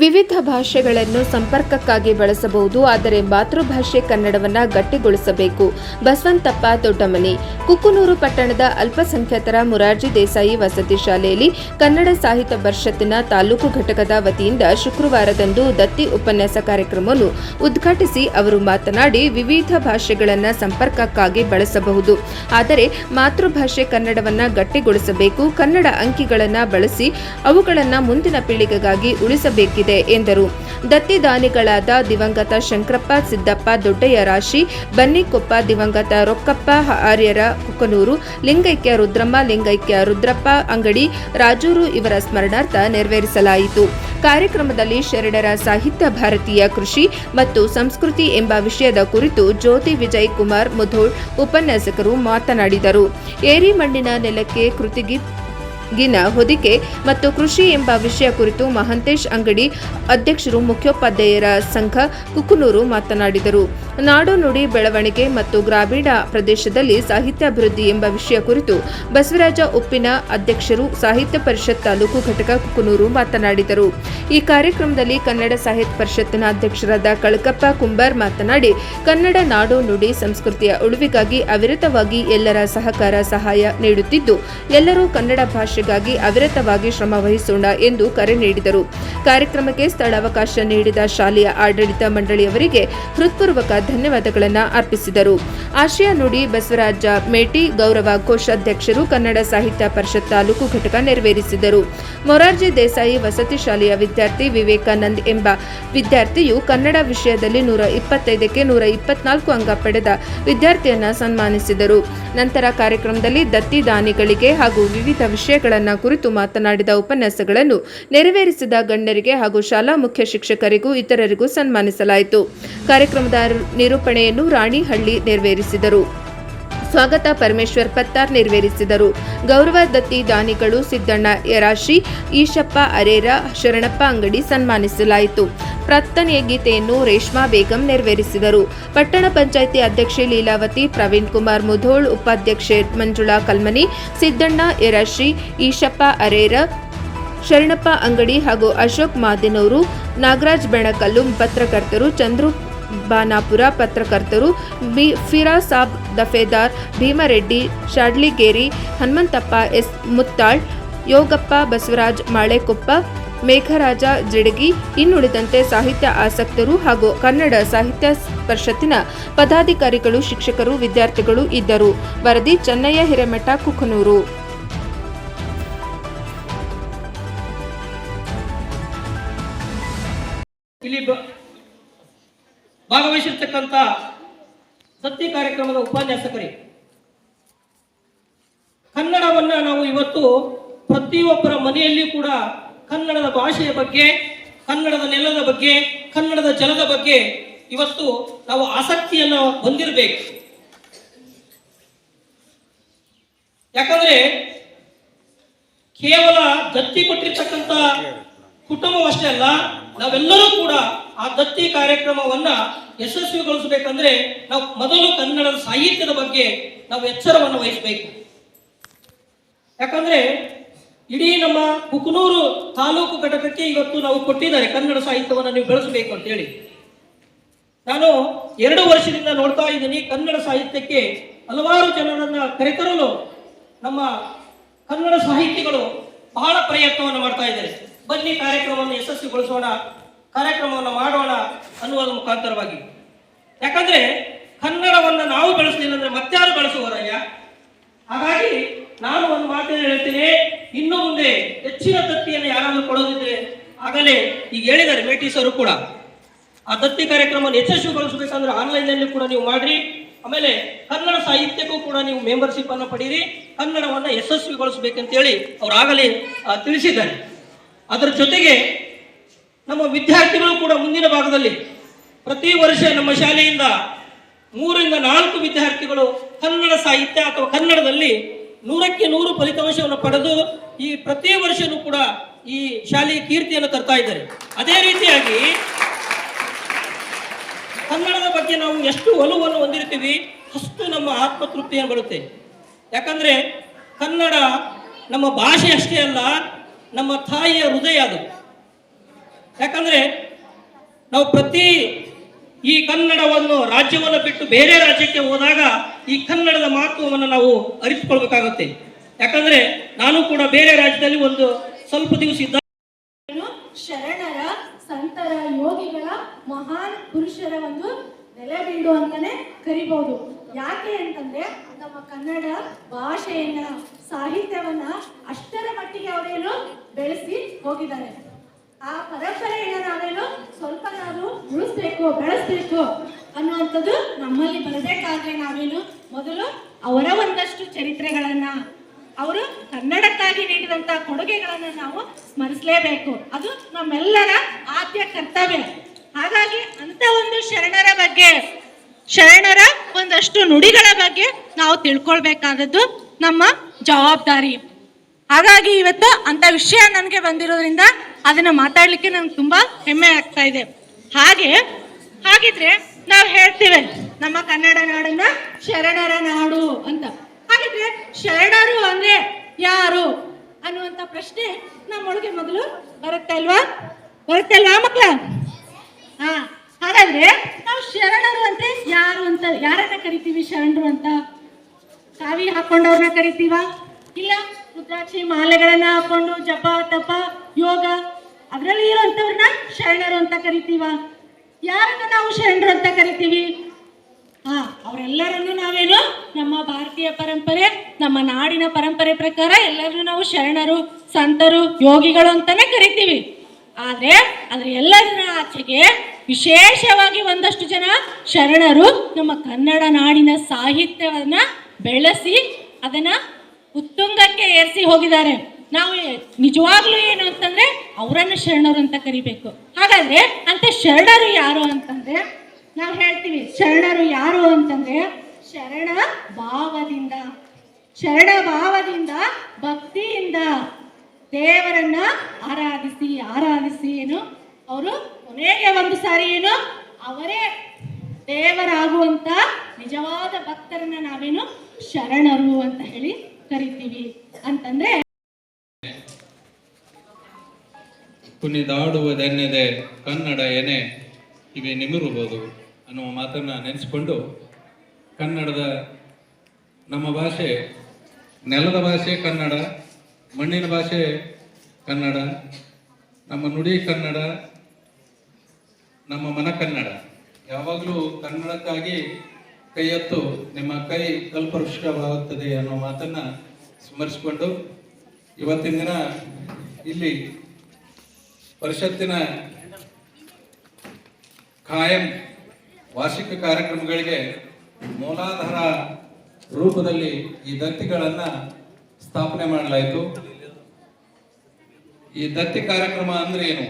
ವಿವಿಧ ಭಾಷೆಗಳನ್ನು ಸಂಪರ್ಕಕ್ಕಾಗಿ ಬಳಸಬಹುದು, ಆದರೆ ಮಾತೃಭಾಷೆ ಕನ್ನಡವನ್ನು ಗಟ್ಟಿಗೊಳಿಸಬೇಕು. ಬಸವಂತಪ್ಪ ದೊಡ್ಡಮನಿ. ಕುಕ್ಕನೂರು ಪಟ್ಟಣದ ಅಲ್ಪಸಂಖ್ಯಾತರ ಮೊರಾರ್ಜಿ ದೇಸಾಯಿ ವಸತಿ ಶಾಲೆಯಲ್ಲಿ ಕನ್ನಡ ಸಾಹಿತ್ಯ ಪರಿಷತ್ತಿನ ತಾಲೂಕು ಘಟಕದ ವತಿಯಿಂದ ಶುಕ್ರವಾರದಂದು ದತ್ತಿ ಉಪನ್ಯಾಸ ಕಾರ್ಯಕ್ರಮವನ್ನು ಉದ್ಘಾಟಿಸಿ ಅವರು ಮಾತನಾಡಿ, ವಿವಿಧ ಭಾಷೆಗಳನ್ನು ಸಂಪರ್ಕಕ್ಕಾಗಿ ಬಳಸಬಹುದು, ಆದರೆ ಮಾತೃಭಾಷೆ ಕನ್ನಡವನ್ನು ಗಟ್ಟಿಗೊಳಿಸಬೇಕು. ಕನ್ನಡ ಅಂಕಿಗಳನ್ನು ಬಳಸಿ ಅವುಗಳನ್ನು ಮುಂದಿನ ಪೀಳಿಗೆಗಾಗಿ ಉಳಿಸಬೇಕಿದೆ ಎಂದರು. ದತ್ತಿ ದಾನಿಗಳಾದ ದಿವಂಗತ ಶಂಕರಪ್ಪ ಸಿದ್ದಪ್ಪ ದೊಡ್ಡಯ್ಯ ರಾಶಿ, ಬನ್ನಿಕೊಪ್ಪ, ದಿವಂಗತ ರೊಕ್ಕಪ್ಪ ಆರ್ಯರ ಕುಕ್ಕನೂರು, ಲಿಂಗೈಕ್ಯ ರುದ್ರಮ್ಮ, ಲಿಂಗೈಕ್ಯ ರುದ್ರಪ್ಪ ಅಂಗಡಿ, ರಾಜೂರು ಇವರ ಸ್ಮರಣಾರ್ಥ ನೆರವೇರಿಸಲಾಯಿತು. ಕಾರ್ಯಕ್ರಮದಲ್ಲಿ ಶರಣರ ಸಾಹಿತ್ಯ, ಭಾರತೀಯ ಕೃಷಿ ಮತ್ತು ಸಂಸ್ಕೃತಿ ಎಂಬ ವಿಷಯದ ಕುರಿತು ಜ್ಯೋತಿ ವಿಜಯ್ ಕುಮಾರ್ ಮುಧೋಳ್ ಉಪನ್ಯಾಸಕರು ಮಾತನಾಡಿದರು. ಏರಿ ಮಣ್ಣಿನ ನೆಲಕ್ಕೆ ಕೃತಿಗಿನ ಹೊದಿಕೆ ಮತ್ತು ಕೃಷಿ ಎಂಬ ವಿಷಯ ಕುರಿತು ಮಹಂತೇಶ್ ಅಂಗಡಿ ಅಧ್ಯಕ್ಷರು ಮುಖ್ಯೋಪಾಧ್ಯಾಯರ ಸಂಘ ಕುಕ್ಕನೂರು ಮಾತನಾಡಿದರು. ನಾಡು ನುಡಿ ಬೆಳವಣಿಗೆ ಮತ್ತು ಗ್ರಾಮೀಣ ಪ್ರದೇಶದಲ್ಲಿ ಸಾಹಿತ್ಯಾಭಿವೃದ್ಧಿ ಎಂಬ ವಿಷಯ ಕುರಿತು ಬಸವರಾಜ ಉಪ್ಪಿನ ಅಧ್ಯಕ್ಷರು ಸಾಹಿತ್ಯ ಪರಿಷತ್ ತಾಲೂಕು ಘಟಕ ಕುಕ್ಕನೂರು ಮಾತನಾಡಿದರು. ಈ ಕಾರ್ಯಕ್ರಮದಲ್ಲಿ ಕನ್ನಡ ಸಾಹಿತ್ಯ ಪರಿಷತ್ತಿನ ಅಧ್ಯಕ್ಷರಾದ ಕಳಕಪ್ಪ ಕುಂಬಾರ್ ಮಾತನಾಡಿ, ಕನ್ನಡ ನಾಡು ನುಡಿ ಸಂಸ್ಕೃತಿಯ ಉಳಿವಿಗಾಗಿ ಅವಿರತವಾಗಿ ಎಲ್ಲರ ಸಹಕಾರ ಸಹಾಯ ನೀಡುತ್ತಿದ್ದು, ಎಲ್ಲರೂ ಕನ್ನಡ ಭಾಷೆಗಾಗಿ ಅವಿರತವಾಗಿ ಶ್ರಮ ವಹಿಸೋಣ ಎಂದು ಕರೆ ನೀಡಿದರು. ಕಾರ್ಯಕ್ರಮಕ್ಕೆ ಸ್ಥಳಾವಕಾಶ ನೀಡಿದ ಶಾಲೆಯ ಆಡಳಿತ ಮಂಡಳಿಯವರಿಗೆ ಹೃತ್ಪೂರ್ವಕ ಧನ್ಯವಾದಗಳನ್ನು ಅರ್ಪಿಸಿದರು. ಆಶಯ ನುಡಿ ಬಸವರಾಜ ಮೇಟಿ ಗೌರವ ಕೋಶಾಧ್ಯಕ್ಷರು ಕನ್ನಡ ಸಾಹಿತ್ಯ ಪರಿಷತ್ ತಾಲೂಕು ಘಟಕ ನೆರವೇರಿಸಿದರು. ಮೊರಾರ್ಜಿ ದೇಸಾಯಿ ವಸತಿ ಶಾಲೆಯ ವಿದ್ಯಾರ್ಥಿ ವಿವೇಕಾನಂದ್ ಎಂಬ ವಿದ್ಯಾರ್ಥಿಯು ಕನ್ನಡ ವಿಷಯದಲ್ಲಿ 125ಕ್ಕೆ 124 ಅಂಕ ಪಡೆದ ವಿದ್ಯಾರ್ಥಿಯನ್ನ ಸನ್ಮಾನಿಸಿದರು. ನಂತರ ಕಾರ್ಯಕ್ರಮದಲ್ಲಿ ದತ್ತಿ ದಾನಿಗಳಿಗೆ ಹಾಗೂ ವಿವಿಧ ವಿಷಯಗಳನ್ನು ಕುರಿತು ಮಾತನಾಡಿದ ಉಪನ್ಯಾಸಗಳನ್ನು ನೆರವೇರಿಸಿದ ಗಣ್ಯರಿಗೆ ಹಾಗೂ ಶಾಲಾ ಮುಖ್ಯ ಶಿಕ್ಷಕರಿಗೂ ಇತರರಿಗೂ ಸನ್ಮಾನಿಸಲಾಯಿತು. ಕಾರ್ಯಕ್ರಮದ ನಿರೂಪಣೆಯನ್ನು ರಾಣಿಹಳ್ಳಿ ನೆರವೇರಿಸಿದರು. ಸ್ವಾಗತ ಪರಮೇಶ್ವರ್ ಪತ್ತಾರ್ ನೆರವೇರಿಸಿದರು. ಗೌರವ ದತ್ತಿ ದಾನಿಗಳು ಸಿದ್ದಣ್ಣ ಯರಾಶಿ, ಈಶಪ್ಪ ಅರೇರ, ಶರಣಪ್ಪ ಅಂಗಡಿ ಸನ್ಮಾನಿಸಲಾಯಿತು. ಪ್ರಾರ್ಥನೆಯ ಗೀತೆಯನ್ನು ರೇಷ್ಮಾ ಬೇಗಂ ನೆರವೇರಿಸಿದರು. ಪಟ್ಟಣ ಪಂಚಾಯಿತಿ ಅಧ್ಯಕ್ಷೆ ಲೀಲಾವತಿ, ಪ್ರವೀಣ್ ಕುಮಾರ್ ಮುಧೋಳ್, ಉಪಾಧ್ಯಕ್ಷೆ ಮಂಜುಳಾ ಕಲ್ಮನಿ, ಸಿದ್ದಣ್ಣ ಯರಾಶಿ, ಈಶಪ್ಪ ಅರೇರ, ಶರಣಪ್ಪ ಅಂಗಡಿ ಹಾಗೂ ಅಶೋಕ್ ಮಾದಿನೂರು, ನಾಗರಾಜ್ ಬೆಣಕಲ್ಲು ಪತ್ರಕರ್ತರು, ಚಂದ್ರು ಬಾನಾಪುರ ಪತ್ರಕರ್ತರು, ಫಿರಾಸಾಬ್ ದಫೇದಾರ್, ಭೀಮರೆಡ್ಡಿ, ಶಾಡ್ಲಿಗೇರಿ, ಹನುಮಂತಪ್ಪ ಎಸ್ ಮುತ್ತಾಳ್, ಯೋಗಪ್ಪ, ಬಸವರಾಜ್ ಮಾಳೆಕೊಪ್ಪ, ಮೇಘರಾಜ ಜಿಡಗಿ ಇನ್ನುಳಿದಂತೆ ಸಾಹಿತ್ಯ ಆಸಕ್ತರು ಹಾಗೂ ಕನ್ನಡ ಸಾಹಿತ್ಯ ಪರಿಷತ್ತಿನ ಪದಾಧಿಕಾರಿಗಳು, ಶಿಕ್ಷಕರು, ವಿದ್ಯಾರ್ಥಿಗಳು ಇದ್ದರು. ವರದಿ ಚೆನ್ನಯ್ಯ ಹಿರೇಮಠ, ಕುಕ್ಕನೂರು. ಭಾಗವಹಿಸಿರ್ತಕ್ಕಂಥ ದತ್ತಿ ಕಾರ್ಯಕ್ರಮದ ಉಪನ್ಯಾಸಕರೇ, ಕನ್ನಡವನ್ನು ನಾವು ಇವತ್ತು ಪ್ರತಿಯೊಬ್ಬರ ಮನೆಯಲ್ಲಿ ಕೂಡ ಕನ್ನಡದ ಭಾಷೆಯ ಬಗ್ಗೆ, ಕನ್ನಡದ ನೆಲದ ಬಗ್ಗೆ, ಕನ್ನಡದ ಜಲದ ಬಗ್ಗೆ ಇವತ್ತು ನಾವು ಆಸಕ್ತಿಯನ್ನು ಹೊಂದಿರಬೇಕು. ಯಾಕಂದ್ರೆ ಕೇವಲ ದತ್ತಿ ಕೊಟ್ಟಿರ್ತಕ್ಕಂಥ ಕುಟುಂಬವಷ್ಟೇ ಅಲ್ಲ, ನಾವೆಲ್ಲರೂ ಕೂಡ ಆ ದತ್ತಿ ಕಾರ್ಯಕ್ರಮವನ್ನ ಯಶಸ್ವಿಗೊಳಿಸಬೇಕಂದ್ರೆ ನಾವು ಮೊದಲು ಕನ್ನಡದ ಸಾಹಿತ್ಯದ ಬಗ್ಗೆ ನಾವು ಎಚ್ಚರವನ್ನು ವಹಿಸಬೇಕು. ಯಾಕಂದ್ರೆ ಇಡೀ ನಮ್ಮ ಕುಕ್ಕನೂರು ತಾಲೂಕು ಘಟಕಕ್ಕೆ ಇವತ್ತು ನಾವು ಕೊಟ್ಟಿದ್ದಾರೆ ಕನ್ನಡ ಸಾಹಿತ್ಯವನ್ನು ನೀವು ಬೆಳೆಸಬೇಕು ಅಂತ ಹೇಳಿ. ನಾನು 2 ವರ್ಷದಿಂದ ನೋಡ್ತಾ ಇದ್ದೀನಿ, ಕನ್ನಡ ಸಾಹಿತ್ಯಕ್ಕೆ ಹಲವಾರು ಜನರನ್ನ ಕರೆತರಲು ನಮ್ಮ ಕನ್ನಡ ಸಾಹಿತಿಗಳು ಬಹಳ ಪ್ರಯತ್ನವನ್ನು ಮಾಡ್ತಾ ಇದ್ದಾರೆ. ಬನ್ನಿ ಕಾರ್ಯಕ್ರಮವನ್ನು ಯಶಸ್ವಿಗೊಳಿಸೋಣ, ಕಾರ್ಯಕ್ರಮವನ್ನು ಮಾಡೋಣ ಅನ್ನುವುದರ ಮುಖಾಂತರವಾಗಿ. ಯಾಕಂದ್ರೆ ಕನ್ನಡವನ್ನು ನಾವು ಬೆಳೆಸಲಿಲ್ಲ ಅಂದ್ರೆ ಮತ್ತಾರು ಬೆಳೆಸುವರಯ್ಯ. ಹಾಗಾಗಿ ನಾನು ಒಂದು ಮಾತನ್ನು ಹೇಳ್ತೀನಿ, ಇನ್ನು ಮುಂದೆ ಹೆಚ್ಚಿನ ದತ್ತಿಯನ್ನು ಯಾರಾದರೂ ಕೊಡೋದಿದ್ರೆ ಆಗಲೇ ಈಗ ಹೇಳಿದ್ದಾರೆ ಮೇಟಿಸರು ಕೂಡ ಆ ದತ್ತಿ ಕಾರ್ಯಕ್ರಮವನ್ನು ಯಶಸ್ವಿಗೊಳಿಸಬೇಕಂದ್ರೆ ಆನ್ಲೈನ್ನಲ್ಲಿ ಕೂಡ ನೀವು ಮಾಡ್ರಿ. ಆಮೇಲೆ ಕನ್ನಡ ಸಾಹಿತ್ಯಕ್ಕೂ ಕೂಡ ನೀವು ಮೆಂಬರ್ಶಿಪ್ ಅನ್ನು ಪಡೀರಿ, ಕನ್ನಡವನ್ನು ಯಶಸ್ವಿಗೊಳಿಸಬೇಕಂತೇಳಿ ಅವರು ಆಗಲೇ ತಿಳಿಸಿದ್ದಾರೆ. ಅದರ ಜೊತೆಗೆ ನಮ್ಮ ವಿದ್ಯಾರ್ಥಿಗಳು ಕೂಡ ಮುಂದಿನ ಭಾಗದಲ್ಲಿ ಪ್ರತಿ ವರ್ಷ ನಮ್ಮ ಶಾಲೆಯಿಂದ 3 ರಿಂದ 4 ವಿದ್ಯಾರ್ಥಿಗಳು ಕನ್ನಡ ಸಾಹಿತ್ಯ ಅಥವಾ ಕನ್ನಡದಲ್ಲಿ 100ಕ್ಕೆ 100 ಫಲಿತಾಂಶವನ್ನು ಪಡೆದು ಈ ಪ್ರತಿ ವರ್ಷನೂ ಕೂಡ ಈ ಶಾಲೆಯ ಕೀರ್ತಿಯನ್ನು ತರ್ತಾ ಇದ್ದಾರೆ. ಅದೇ ರೀತಿಯಾಗಿ ಕನ್ನಡದ ಬಗ್ಗೆ ನಾವು ಎಷ್ಟು ಒಲವನ್ನು ಹೊಂದಿರ್ತೀವಿ ಅಷ್ಟು ನಮ್ಮ ಆತ್ಮತೃಪ್ತಿಯನ್ನು ಬರುತ್ತೆ. ಯಾಕಂದ್ರೆ ಕನ್ನಡ ನಮ್ಮ ಭಾಷೆ ಅಷ್ಟೇ ಅಲ್ಲ, ನಮ್ಮ ತಾಯಿಯ ಹೃದಯ ಅದು. ಯಾಕಂದ್ರೆ ನಾವು ಈ ಕನ್ನಡವನ್ನು ರಾಜ್ಯವನ್ನು ಬಿಟ್ಟು ಬೇರೆ ರಾಜ್ಯಕ್ಕೆ ಹೋದಾಗ ಈ ಕನ್ನಡದ ಮಹತ್ವವನ್ನು ನಾವು ಅರಿತುಕೊಳ್ಬೇಕಾಗುತ್ತೆ. ಯಾಕಂದ್ರೆ ನಾನು ಕೂಡ ಬೇರೆ ರಾಜ್ಯದಲ್ಲಿ ಒಂದು ಸ್ವಲ್ಪ ದಿವಸ ಇದ್ದ ಶರಣರ, ಸಂತರ, ಯೋಗಿಗಳ, ಮಹಾನ್ ಪುರುಷರ ಒಂದು ನೆಲೆಬೀಡು ಅಂತಾನೆ ಕರಿಬಹುದು. ಯಾಕೆ ಅಂತಂದ್ರೆ ನಮ್ಮ ಕನ್ನಡ ಭಾಷೆಯನ್ನ, ಸಾಹಿತ್ಯವನ್ನ ಅಷ್ಟರ ಮಟ್ಟಿಗೆ ಅವರೇನು ಬೆಳೆಸಿ ಹೋಗಿದ್ದಾರೆ. ಆ ಪರಂಪರೆಯನ್ನ ನಾವೇನು ಸ್ವಲ್ಪ ನಾವು ಉಳಿಸ್ಬೇಕು, ಬೆಳೆಸ್ಬೇಕು ಅನ್ನುವಂಥದ್ದು ನಮ್ಮಲ್ಲಿ ಬರಬೇಕಾದ್ರೆ ನಾವೇನು ಮೊದಲು ಅವರ ಒಂದಷ್ಟು ಚರಿತ್ರೆಗಳನ್ನ, ಅವರು ಕನ್ನಡಕ್ಕಾಗಿ ನೀಡಿದಂತ ಕೊಡುಗೆಗಳನ್ನ ನಾವು ಸ್ಮರಿಸಲೇಬೇಕು. ಅದು ನಮ್ಮೆಲ್ಲರ ಆದ್ಯ ಕರ್ತವ್ಯ. ಹಾಗಾಗಿ ಅಂತ ಒಂದು ಶರಣರ ಬಗ್ಗೆ, ಶರಣರ ಒಂದಷ್ಟು ನುಡಿಗಳ ಬಗ್ಗೆ ನಾವು ತಿಳ್ಕೊಳ್ಬೇಕಾದದ್ದು ನಮ್ಮ ಜವಾಬ್ದಾರಿ. ಹಾಗಾಗಿ ಇವತ್ತು ಅಂತ ವಿಷಯ ನನಗೆ ಬಂದಿರೋದ್ರಿಂದ ಅದನ್ನ ಮಾತಾಡ್ಲಿಕ್ಕೆ ನಂಗೆ ತುಂಬಾ ಹೆಮ್ಮೆ ಆಗ್ತಾ ಇದೆ. ಹಾಗಿದ್ರೆ ನಾವು ಹೇಳ್ತೇವೆ ನಮ್ಮ ಕನ್ನಡ ನಾಡನ್ನ ಶರಣರ ನಾಡು ಅಂತ. ಹಾಗಿದ್ರೆ ಶರಣರು ಅಂದ್ರೆ ಯಾರು ಅನ್ನುವಂತ ಪ್ರಶ್ನೆ ನಮ್ಮೊಳಗೆ ಮೊದಲು ಬರುತ್ತೆ ಅಲ್ವಾ ಮಕ್ಕಳ? ಹಾಗಾದ್ರೆ ನಾವು ಶರಣರು ಅಂದ್ರೆ ಯಾರು ಅಂತ, ಯಾರನ್ನ ಕರಿತೀವಿ ಶರಣರು ಅಂತ? ಕಾವಿ ಹಾಕೊಂಡವ್ರನ್ನ ಕರಿತೀವ? ಇಲ್ಲ ರುದ್ರಾಕ್ಷಿ ಮಾಲೆಗಳನ್ನ ಹಾಕೊಂಡು ಜಪ ತಪ ಯೋಗ ಅದರಲ್ಲಿ ಇರೋಂಥವ್ರನ್ನ ಶರಣರು ಅಂತ ಕರಿತೀವ? ಯಾರನ್ನ ನಾವು ಶರಣರು ಅಂತ ಕರಿತೀವಿ? ಅವರೆಲ್ಲರನ್ನು ನಾವೇನು ನಮ್ಮ ಭಾರತೀಯ ಪರಂಪರೆ, ನಮ್ಮ ನಾಡಿನ ಪರಂಪರೆ ಪ್ರಕಾರ ಎಲ್ಲರನ್ನು ನಾವು ಶರಣರು, ಸಂತರು, ಯೋಗಿಗಳು ಅಂತಾನೆ ಕರಿತೀವಿ. ಆದ್ರೆ ಅದ್ರ ಎಲ್ಲರ ಆಚೆಗೆ ವಿಶೇಷವಾಗಿ ಒಂದಷ್ಟು ಜನ ಶರಣರು ನಮ್ಮ ಕನ್ನಡ ನಾಡಿನ ಸಾಹಿತ್ಯವನ್ನ ಬೆಳೆಸಿ ಅದನ್ನ ಉತ್ತುಂಗಕ್ಕೆ ಏರಿಸಿ ಹೋಗಿದ್ದಾರೆ. ನಾವು ನಿಜವಾಗ್ಲೂ ಏನು ಅಂತಂದ್ರೆ ಅವರನ್ನು ಶರಣರು ಅಂತ ಕರಿಬೇಕು. ಹಾಗಾದ್ರೆ ಅಂತ ಶರಣರು ಯಾರು ಅಂತಂದ್ರೆ ನಾವು ಹೇಳ್ತೀವಿ, ಶರಣರು ಯಾರು ಅಂತಂದ್ರೆ ಶರಣ ಭಾವದಿಂದ ಭಕ್ತಿಯಿಂದ ದೇವರನ್ನ ಆರಾಧಿಸಿ ಏನು ಅವರು ಕೊನೆಗೆ ಒಂದು ಸಾರಿ ಏನು ಅವರೇ ದೇವರಾಗುವಂತ ನಿಜವಾದ ಭಕ್ತರನ್ನ ನಾವೇನು ಶರಣರು ಅಂತ ಹೇಳಿ ಕರಿತೀವಿ. ಅಂತಂದ್ರೆ ಕುಣಿದಾಡುವುದೆನ್ನದೆ ಕನ್ನಡ ಎನೆ ಇವೆ ನಿಮಿರುವುದು ಅನ್ನುವ ಮಾತನ್ನು ನೆನೆಸಿಕೊಂಡು, ಕನ್ನಡದ ನಮ್ಮ ಭಾಷೆ, ನೆಲದ ಭಾಷೆ ಕನ್ನಡ, ಮಣ್ಣಿನ ಭಾಷೆ ಕನ್ನಡ, ನಮ್ಮ ನುಡಿ ಕನ್ನಡ, ನಮ್ಮ ಮನ ಕನ್ನಡ. ಯಾವಾಗಲೂ ಕನ್ನಡಕ್ಕಾಗಿ ಕೈ ಎತ್ತು ನಿಮ್ಮ ಕೈ ಕಲ್ಪವೃಕ್ಷವಾಗುತ್ತದೆ ಅನ್ನೋ ಮಾತನ್ನು ಸ್ಮರಿಸಿಕೊಂಡು, ಇವತ್ತಿನ ದಿನ ಇಲ್ಲಿ ಪರಿಷತ್ತಿನ ಕಾಯಂ ವಾರ್ಷಿಕ ಕಾರ್ಯಕ್ರಮಗಳಿಗೆ ಮೂಲಾಧಾರ ರೂಪದಲ್ಲಿ ಈ ದತ್ತಿಗಳನ್ನು ಸ್ಥಾಪನೆ ಮಾಡಲಾಯಿತು. ಈ ದತ್ತಿ ಕಾರ್ಯಕ್ರಮ ಅಂದ್ರೆ ಏನು?